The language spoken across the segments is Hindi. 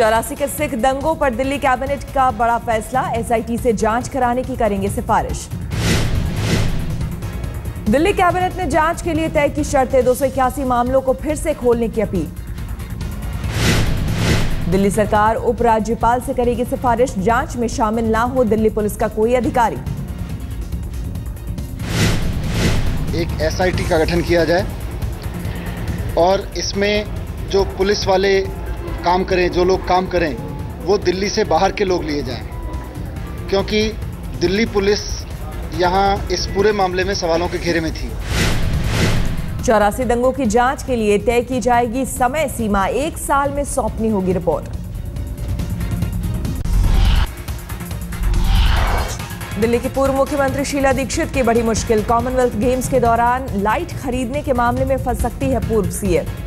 84 के सिख दंगों पर दिल्ली कैबिनेट का बड़ा फैसला, एसआईटी से जांच कराने की करेंगे सिफारिश। दिल्ली कैबिनेट ने जांच के लिए तय की शर्तें, 281 मामलों को फिर से खोलने की अपील। दिल्ली सरकार उपराज्यपाल से करेगी सिफारिश, जांच में शामिल ना हो दिल्ली पुलिस का कोई अधिकारी। एक एसआईटी का गठन किया जाए और इसमें जो पुलिस वाले काम करें, जो लोग काम करें, वो दिल्ली से बाहर के लोग लिए जाएं, क्योंकि दिल्ली पुलिस यहाँ इस पूरे मामले में सवालों के घेरे में थी। 84 दंगों की जांच के लिए तय की जाएगी समय सीमा, 1 साल में सौंपनी होगी रिपोर्ट। दिल्ली की पूर्व मुख्यमंत्री शीला दीक्षित की बड़ी मुश्किल, कॉमनवेल्थ गेम्स के दौरान लाइट खरीदने के मामले में फंस सकती है पूर्व सीएम।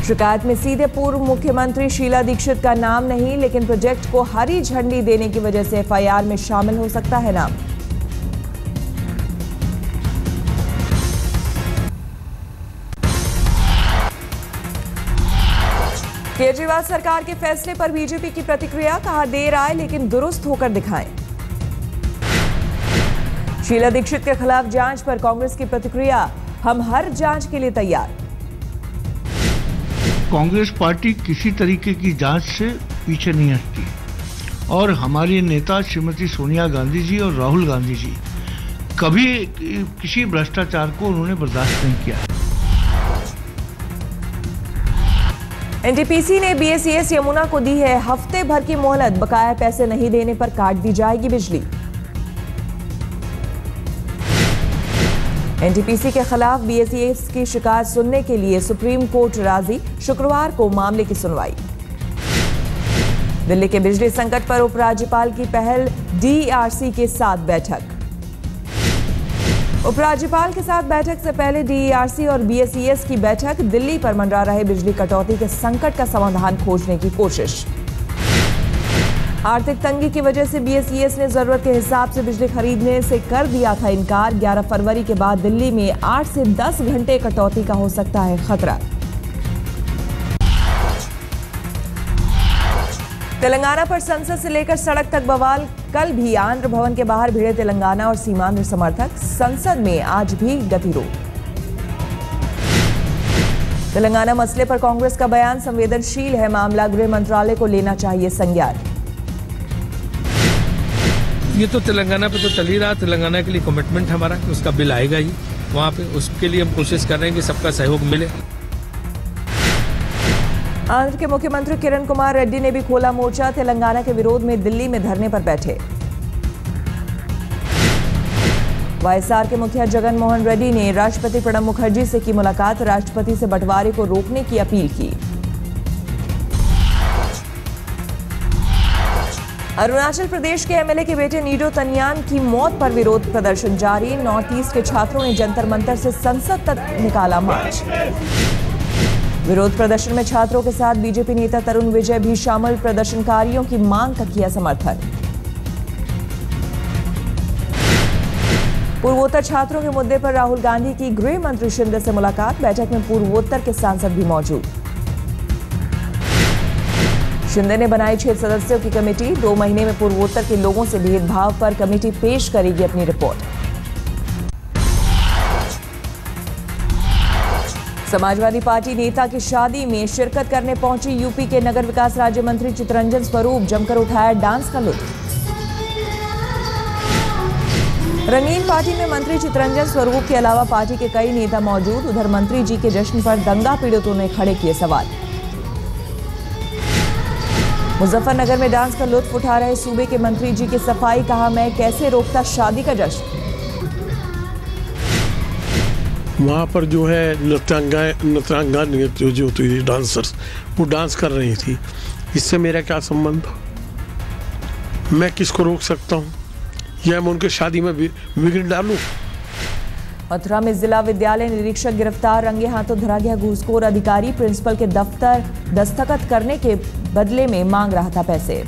शिकायत में सीधे पूर्व मुख्यमंत्री शीला दीक्षित का नाम नहीं, लेकिन प्रोजेक्ट को हरी झंडी देने की वजह से एफआईआर में शामिल हो सकता है नाम। केजरीवाल सरकार के फैसले पर बीजेपी की प्रतिक्रिया, कहा देर आए लेकिन दुरुस्त होकर दिखाएं। शीला दीक्षित के खिलाफ जांच पर कांग्रेस की प्रतिक्रिया, हम हर जांच के लिए तैयार। कांग्रेस पार्टी किसी तरीके की जांच से पीछे नहीं हटती और हमारी नेता श्रीमती सोनिया गांधी जी और राहुल गांधी जी कभी किसी भ्रष्टाचार को उन्होंने बर्दाश्त नहीं किया। एनटीपीसी ने बीएसईएस यमुना को दी है हफ्ते भर की मोहलत, बकाया पैसे नहीं देने पर काट दी जाएगी बिजली। एनटीपीसी के खिलाफ बीएसईएस की शिकायत सुनने के लिए सुप्रीम कोर्ट राजी, शुक्रवार को मामले की सुनवाई। दिल्ली के बिजली संकट पर उपराज्यपाल की पहल, डीईआरसी के साथ बैठक। उपराज्यपाल के साथ बैठक से पहले डीईआरसी और बीएसईएस की बैठक, दिल्ली पर मंडरा रहे बिजली कटौती के संकट का समाधान खोजने की कोशिश। आर्थिक तंगी की वजह से बीएसईएस ने जरूरत के हिसाब से बिजली खरीदने से कर दिया था इनकार। 11 फरवरी के बाद दिल्ली में 8 से 10 घंटे कटौती का हो सकता है खतरा। तेलंगाना पर संसद से लेकर सड़क तक बवाल, कल भी आंध्र भवन के बाहर भिड़े तेलंगाना और सीमांध्र समर्थक, संसद में आज भी गतिरोध। तेलंगाना मसले पर कांग्रेस का बयान, संवेदनशील है मामला, गृह मंत्रालय को लेना चाहिए संज्ञान। ये तो तेलंगाना पे तो चल ही रहा, तेलंगाना के लिए कमिटमेंट हमारा कि उसका बिल आएगा ही वहाँ पे, उसके लिए हम कोशिश कर रहे हैं कि सबका सहयोग मिले। आंध्र के मुख्यमंत्री किरण कुमार रेड्डी ने भी खोला मोर्चा, तेलंगाना के विरोध में दिल्ली में धरने पर बैठे। वाईएसआर के मुखिया जगन मोहन रेड्डी ने राष्ट्रपति प्रणब मुखर्जी से की मुलाकात, राष्ट्रपति से बंटवारे को रोकने की अपील की। अरुणाचल प्रदेश के एमएलए के बेटे नीडो तनियान की मौत पर विरोध प्रदर्शन जारी, नॉर्थ ईस्ट के छात्रों ने जंतर मंतर से संसद तक निकाला मार्च। विरोध प्रदर्शन में छात्रों के साथ बीजेपी नेता तरुण विजय भी शामिल, प्रदर्शनकारियों की मांग का किया समर्थन। पूर्वोत्तर छात्रों के मुद्दे पर राहुल गांधी की गृह मंत्री शिंदे से मुलाकात, बैठक में पूर्वोत्तर के सांसद भी मौजूद। शिंदे ने बनाई 6 सदस्यों की कमेटी, 2 महीने में पूर्वोत्तर के लोगों से भेदभाव पर कमेटी पेश करेगी अपनी रिपोर्ट। समाजवादी पार्टी नेता की शादी में शिरकत करने पहुंची यूपी के नगर विकास राज्य मंत्री चितरंजन स्वरूप, जमकर उठाया डांस का लुत्फ। रंगीन पार्टी में मंत्री चितरंजन स्वरूप के अलावा पार्टी के कई नेता मौजूद, उधर मंत्री जी के जश्न पर दंगा पीड़ितों ने खड़े किए सवाल। मुजफ्फरनगर में डांस का लुत्फ उठा रहे सूबे के मंत्री जी की सफाई, कहा मैं कैसे रोकता शादी का जश्न। वहाँ पर जो है नृत्यांगना जो थी डांसर्स, वो डांस कर रही थी, इससे मेरा क्या संबंध? मैं किसको रोक सकता हूँ या मैं उनके शादी में विघ्न डालूं? मथुरा में जिला विद्यालय निरीक्षक गिरफ्तार, रंगे हाथों धरा गया घूसखोर अधिकारी, प्रिंसिपल के दफ्तर दस्तखत करने के बदले में मांग रहा था पैसे।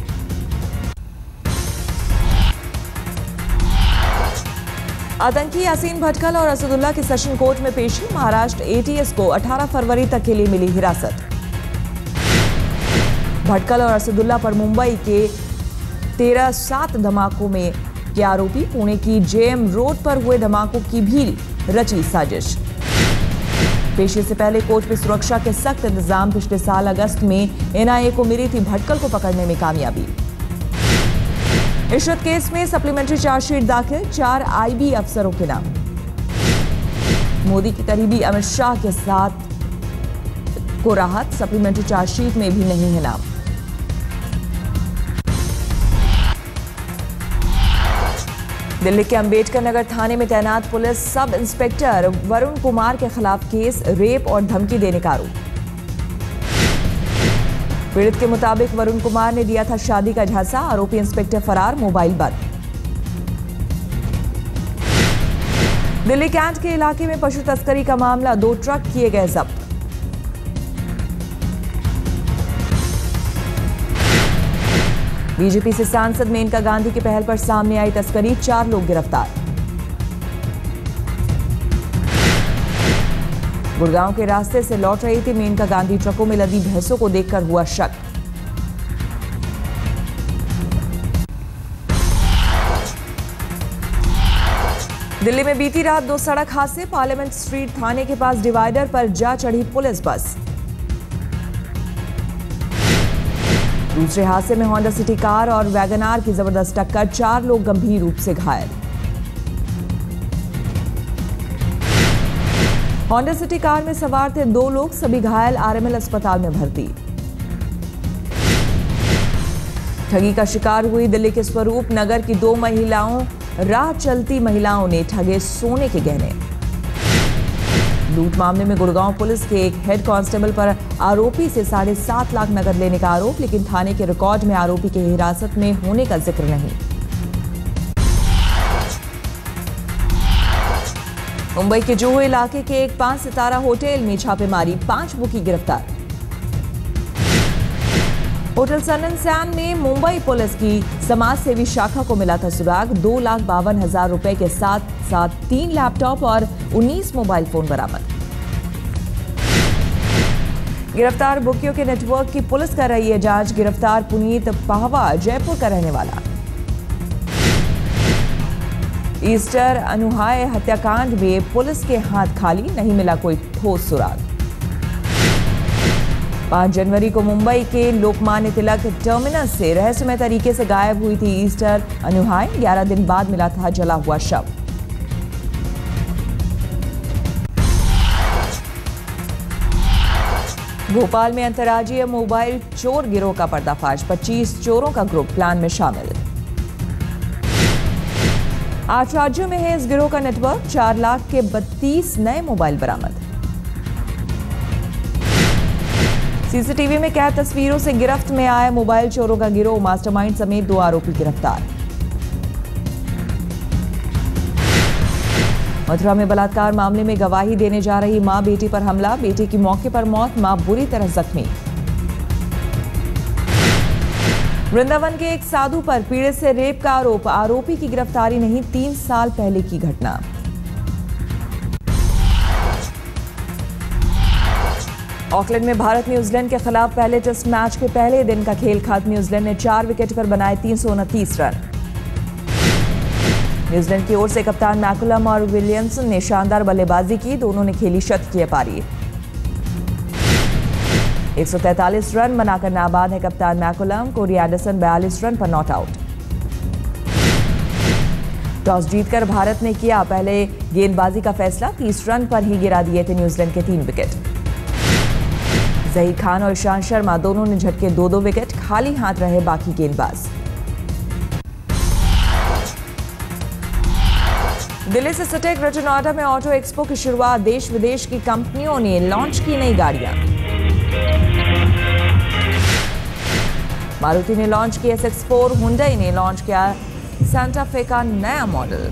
आतंकी यासीन भटकल और असदुल्ला की सेशन कोर्ट में पेशी, महाराष्ट्र एटीएस को 18 फरवरी तक के लिए मिली हिरासत। भटकल और असदुल्ला पर मुंबई के 13-7 धमाकों में के आरोपी। पुणे की जेएम रोड पर हुए धमाकों की भी रची साजिश। पेशी से पहले कोर्ट में सुरक्षा के सख्त इंतजाम। पिछले साल अगस्त में एनआईए को मिली थी भटकल को पकड़ने में कामयाबी। इशरत केस में सप्लीमेंट्री चार्जशीट दाखिल, 4 आईबी अफसरों के नाम। मोदी के करीबी अमित शाह के साथ को राहत, सप्लीमेंट्री चार्जशीट में भी नहीं है नाम। दिल्ली के अंबेडकर नगर थाने में तैनात police sub inspector Varun Kumar के खिलाफ केस, रेप और धमकी देने का आरोप। पीड़ित के मुताबिक वरुण कुमार ने दिया था शादी का झांसा, आरोपी इंस्पेक्टर फरार, मोबाइल बंद। दिल्ली कैंट के इलाके में पशु तस्करी का मामला, 2 ट्रक किए गए जब्त। बीजेपी से सांसद मेनका गांधी की पहल पर सामने आई तस्करी, 4 लोग गिरफ्तार। गुड़गांव के रास्ते से लौट रही थी मेनका गांधी, ट्रकों में लदी भैंसों को देखकर हुआ शक। दिल्ली में बीती रात 2 सड़क हादसे, पार्लियामेंट स्ट्रीट थाने के पास डिवाइडर पर जा चढ़ी पुलिस बस। दूसरे हादसे में होंडा सिटी कार और वैगनार की जबरदस्त टक्कर, 4 लोग गंभीर रूप से घायल। होंडा सिटी कार में सवार थे 2 लोग, सभी घायल, आरएमएल अस्पताल में भर्ती। ठगी का शिकार हुई दिल्ली के स्वरूप नगर की 2 महिलाओं, राह चलती महिलाओं ने ठगे सोने के गहने। लूट मामले में गुड़गांव पुलिस के एक हेड कांस्टेबल पर आरोपी से 7.5 लाख नकद लेने का आरोप, लेकिन थाने के रिकॉर्ड में आरोपी के हिरासत में होने का जिक्र नहीं। मुंबई के जुहू इलाके के एक 5 सितारा होटल में छापेमारी, 5 बुकी गिरफ्तार। होटल सन एंड सैंड में मुंबई पुलिस की समाज सेवी शाखा को मिला था सुराग, 2,52,000 रुपए के साथ 3 लैपटॉप और 19 मोबाइल फोन बरामद। गिरफ्तार बुकियों के नेटवर्क की पुलिस कर रही है जांच। गिरफ्तार पुनीत पाहवा जयपुर का रहने वाला। ईस्टर अनुहाय हत्याकांड में पुलिस के हाथ खाली, नहीं मिला कोई ठोस सुराग। 5 जनवरी को मुंबई के लोकमान्य तिलक टर्मिनस से रहस्यमय तरीके से गायब हुई थी ईस्टर अनुहाय, 11 दिन बाद मिला था जला हुआ शव। भोपाल में अंतर्राज्यीय मोबाइल चोर गिरोह का पर्दाफाश, 25 चोरों का ग्रुप प्लान में शामिल। 8 राज्यों में है इस गिरोह का नेटवर्क, 4 लाख के 32 नए मोबाइल बरामद। सीसीटीवी में कैद तस्वीरों से गिरफ्त में आया मोबाइल चोरों का गिरोह, मास्टरमाइंड समेत 2 आरोपी गिरफ्तार। मथुरा में बलात्कार मामले में गवाही देने जा रही मां बेटी पर हमला, बेटी की मौके पर मौत, मां बुरी तरह जख्मी। वृंदावन के एक साधु पर पीड़ित से रेप का आरोप, आरोपी की गिरफ्तारी नहीं, 3 साल पहले की घटना। ऑकलैंड में भारत न्यूजीलैंड के खिलाफ पहले टेस्ट मैच के पहले दिन का खेल खत्म, न्यूजीलैंड ने 4 विकेट पर बनाए 329 रन। न्यूजीलैंड की ओर से कप्तान मैकुलम और विलियमसन ने शानदार बल्लेबाजी की, दोनों ने खेली शतकीय पारी। 143 रन बनाकर नाबाद है कप्तान मैकुलम, कोरी एंडरसन 42 रन पर नॉट आउट। टॉस जीतकर भारत ने किया पहले गेंदबाजी का फैसला, 30 रन पर ही गिरा दिए थे न्यूजीलैंड के 3 विकेट। जहीर खान और ईशांत शर्मा दोनों ने झटके 2-2 विकेट, खाली हाथ रहे बाकी गेंदबाज। दिल्ली से सटे ग्रेटर नोएडा में ऑटो एक्सपो की शुरुआत, देश विदेश की कंपनियों ने लॉन्च की नई गाड़ियां। मारुति ने लॉन्च की SX4, हुंडई ने लॉन्च किया सांता फे का नया मॉडल।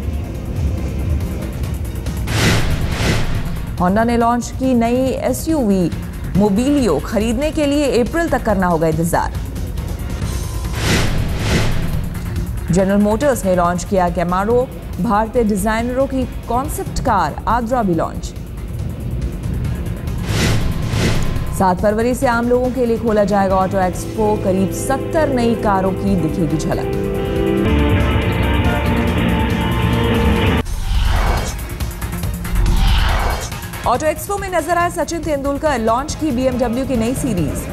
होंडा ने लॉन्च की नई SUV मोबिलियो, खरीदने के लिए अप्रैल तक करना होगा इंतजार। जनरल मोटर्स ने लॉन्च किया कैमारो, भारतीय डिजाइनरों की कॉन्सेप्ट कार आद्रा भी लॉन्च। 7 फरवरी से आम लोगों के लिए खोला जाएगा ऑटो एक्सपो। करीब 70 नई कारों की दिखेगी झलक। ऑटो एक्सपो में नजर आए सचिन तेंदुलकर। लॉन्च की BMW की नई सीरीज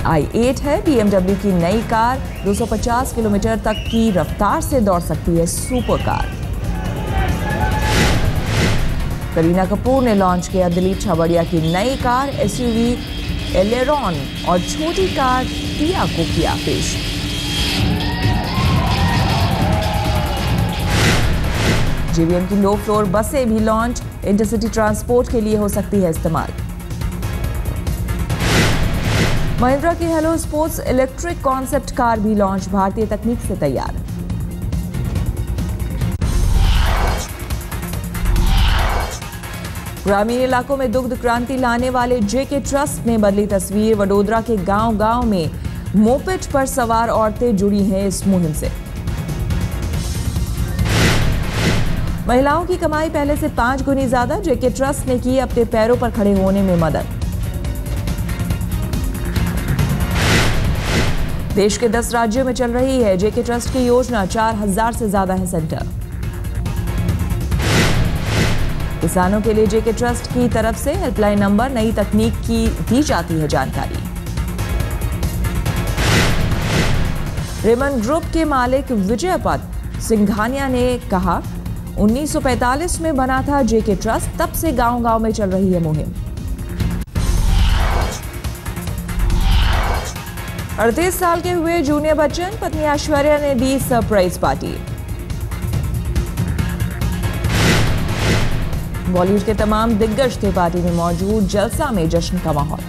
i8 है BMW की नई कार। 250 किलोमीटर तक की रफ्तार से दौड़ सकती है सुपर कार। करीना कपूर ने लॉन्च किया दिलीप छाबड़िया की नई कार SUV एलेरॉन और छोटी कार टिया को किया पेश। JVM की लो फ्लोर बसें भी लॉन्च। इंटरसिटी ट्रांसपोर्ट के लिए हो सकती है इस्तेमाल। महिंद्रा की hello sports electric concept car भी लॉन्च। भारतीय तकनीक से तैयार। ग्रामीण इलाकों में दुग्ध क्रांति लाने वाले JK ट्रस्ट ने बदली तस्वीर। वडोदरा के गांव-गांव में मोपेड पर सवार औरतें जुड़ी हैं इस मुहिम से। महिलाओं की कमाई पहले से 5 गुनी ज्यादा। JK ट्रस्ट ने की अपने पैरों पर खड़े होने में मदद। देश के 10 राज्यों में चल रही है JK ट्रस्ट की योजना। 4000 से ज्यादा है सेंटर। किसानों के लिए JK ट्रस्ट की तरफ से हेल्पलाइन नंबर, नई तकनीक की दी जाती है जानकारी। रेमंड ग्रुप के मालिक विजयपत सिंघानिया ने कहा, 1945 में बना था JK ट्रस्ट, तब से गांव-गांव में चल रही है मुहिम। 38 साल के हुए जूनियर बच्चन। पत्नी ऐश्वर्या ने दी सरप्राइज पार्टी। बॉलीवुड के तमाम दिग्गज थे पार्टी में मौजूद। जलसा में जश्न का माहौल।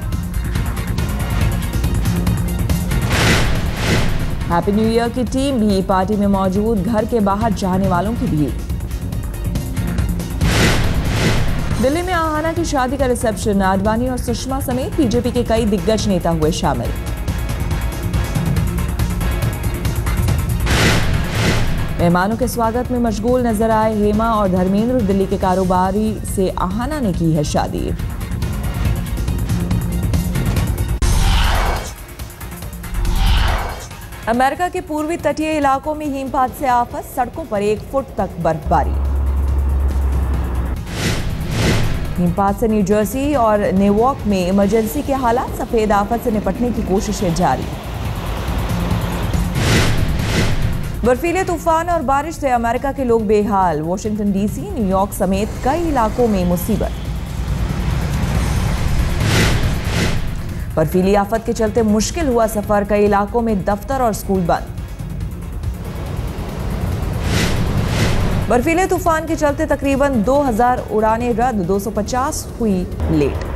हैप्पी न्यू ईयर की टीम भी पार्टी में मौजूद। घर के बाहर चाहने वालों की भीड़। दिल्ली में आहाना की शादी का रिसेप्शन। आडवाणी और सुषमा समेत बीजेपी के कई दिग्गज नेता हुए शामिल। मेहमानों के स्वागत में मशगूल नजर आए हेमा और धर्मेंद्र। दिल्ली के कारोबारी से आहाना ने की है शादी। अमेरिका के पूर्वी तटीय इलाकों में हिमपात से आफत। सड़कों पर 1 फुट तक बर्फबारी। हिमपात से न्यू जर्सी और न्यूयॉर्क में इमरजेंसी के हालात। सफेद आफत से निपटने की कोशिशें जारी। बर्फीले तूफान और बारिश से अमेरिका के लोग बेहाल। वॉशिंगटन DC, न्यूयॉर्क समेत कई इलाकों में मुसीबत। बर्फीली आफत के चलते मुश्किल हुआ सफर। कई इलाकों में दफ्तर और स्कूल बंद। बर्फीले तूफान के चलते तकरीबन 2000 उड़ानें रद्द। 250 हुई लेट।